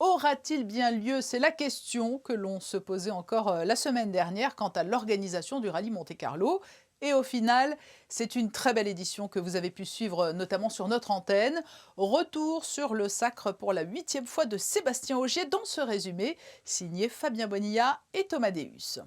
Aura-t-il bien lieu? C'est la question que l'on se posait encore la semaine dernière quant à l'organisation du rallye Monte-Carlo. Et au final, c'est une très belle édition que vous avez pu suivre notamment sur notre antenne. Retour sur le sacre pour la 8e fois de Sébastien Ogier dans ce résumé, signé Fabien Bonilla et Thomas Deus.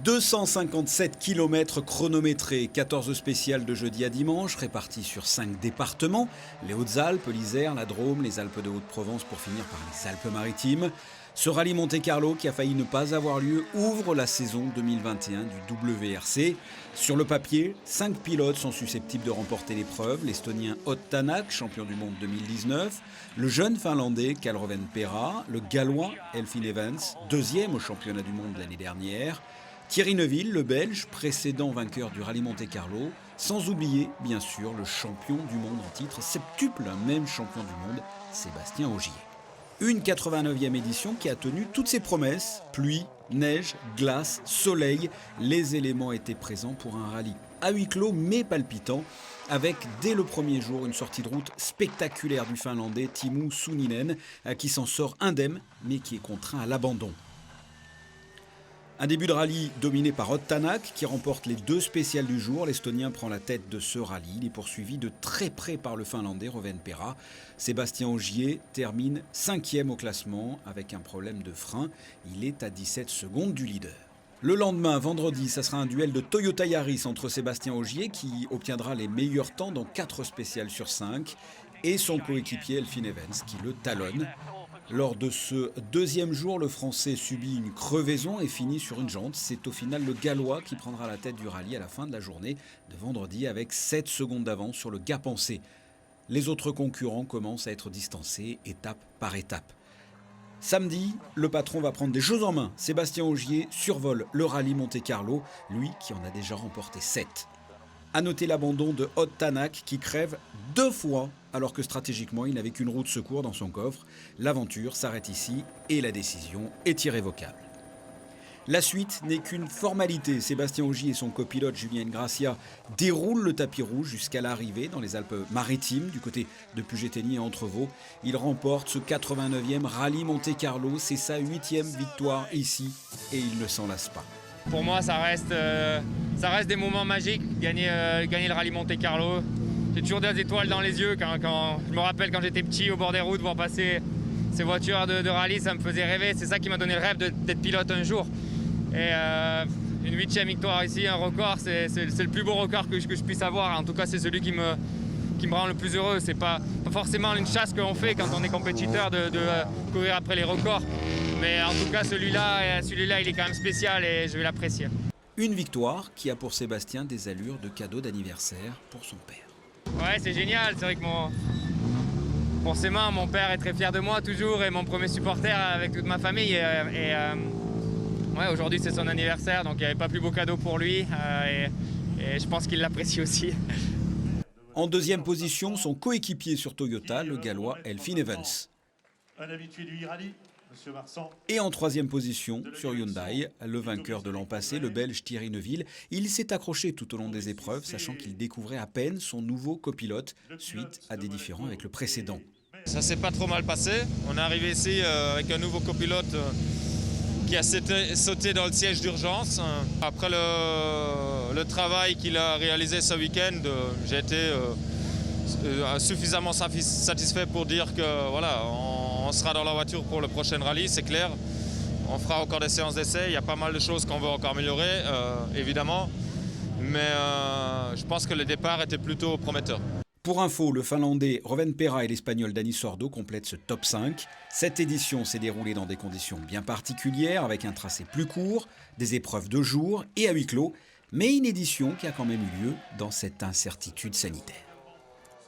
257 km chronométrés, 14 spéciales de jeudi à dimanche, répartis sur 5 départements, les Hautes-Alpes, l'Isère, la Drôme, les Alpes de Haute-Provence pour finir par les Alpes-Maritimes. Ce rallye Monte-Carlo, qui a failli ne pas avoir lieu, ouvre la saison 2021 du WRC. Sur le papier, 5 pilotes sont susceptibles de remporter l'épreuve. L'Estonien Ott Tänak, champion du monde 2019, le jeune Finlandais Kalle Rovanperä, le Gallois Elfyn Evans, deuxième au championnat du monde l'année dernière, Thierry Neuville, le Belge, précédent vainqueur du rallye Monte-Carlo, sans oublier, bien sûr, le champion du monde en titre, septuple même champion du monde, Sébastien Ogier. Une 89e édition qui a tenu toutes ses promesses. Pluie, neige, glace, soleil, les éléments étaient présents pour un rallye à huis clos mais palpitant, avec dès le premier jour une sortie de route spectaculaire du Finlandais Teemu Suninen, qui s'en sort indemne mais qui est contraint à l'abandon. Un début de rallye dominé par Ott Tänak qui remporte les 2 spéciales du jour. L'Estonien prend la tête de ce rallye. Il est poursuivi de très près par le Finlandais Rovanperä. Sébastien Ogier termine 5e au classement avec un problème de frein. Il est à 17 secondes du leader. Le lendemain, vendredi, ça sera un duel de Toyota Yaris entre Sébastien Ogier qui obtiendra les meilleurs temps dans 4 spéciales sur 5 et son coéquipier Elfyn Evans qui le talonne. Lors de ce deuxième jour, le Français subit une crevaison et finit sur une jante. C'est au final le Gallois qui prendra la tête du rallye à la fin de la journée de vendredi avec 7 secondes d'avance sur le gap pensé. Les autres concurrents commencent à être distancés étape par étape. Samedi, le patron va prendre des choses en main. Sébastien Ogier survole le rallye Monte-Carlo, lui qui en a déjà remporté 7. A noter l'abandon de Ott Tänak qui crève 2 fois alors que stratégiquement il n'avait qu'une roue de secours dans son coffre. L'aventure s'arrête ici et la décision est irrévocable. La suite n'est qu'une formalité. Sébastien Ogier et son copilote Julien Ingrassia déroulent le tapis rouge jusqu'à l'arrivée dans les Alpes-Maritimes du côté de Puget-Théniers et Entrevaux. Il remporte ce 89e rallye Monte-Carlo. C'est sa 8e victoire ici et il ne s'en lasse pas. Pour moi, ça reste des moments magiques, gagner le rallye Monte-Carlo. J'ai toujours des étoiles dans les yeux. Quand je me rappelle quand j'étais petit au bord des routes, voir passer ces voitures de rallye, ça me faisait rêver. C'est ça qui m'a donné le rêve d'être pilote un jour. Et une 8e victoire ici, un record, c'est le plus beau record que je puisse avoir. En tout cas, c'est celui qui me rend le plus heureux. C'est pas forcément une chasse qu'on fait quand on est compétiteur de courir après les records. Mais en tout cas, celui-là, il est quand même spécial et je vais l'apprécier. Une victoire qui a pour Sébastien des allures de cadeau d'anniversaire pour son père. Ouais, c'est génial. C'est vrai que forcément, mon père est très fier de moi toujours et mon premier supporter avec toute ma famille. Ouais, aujourd'hui, c'est son anniversaire, donc il n'y avait pas plus beau cadeau pour lui et je pense qu'il l'apprécie aussi. En deuxième position, son coéquipier sur Toyota, le Gallois Elfyn Evans. Un habitué du e-rallye, Monsieur Marsan. Et en troisième position, sur Hyundai, le vainqueur de l'an passé, le Belge Thierry Neuville. Il s'est accroché tout au long des épreuves, sachant qu'il découvrait à peine son nouveau copilote suite à des différends avec le précédent. Ça s'est pas trop mal passé. On est arrivé ici avec un nouveau copilote qui a sauté dans le siège d'urgence. Après le travail qu'il a réalisé ce week-end, j'ai été suffisamment satisfait pour dire que voilà, on sera dans la voiture pour le prochain rallye, c'est clair. On fera encore des séances d'essai, il y a pas mal de choses qu'on veut encore améliorer, évidemment. Mais je pense que le départ était plutôt prometteur. Pour info, le Finlandais Rovanperä et l'Espagnol Dani Sordo complètent ce top 5. Cette édition s'est déroulée dans des conditions bien particulières, avec un tracé plus court, des épreuves de jour et à huis clos, mais une édition qui a quand même eu lieu dans cette incertitude sanitaire.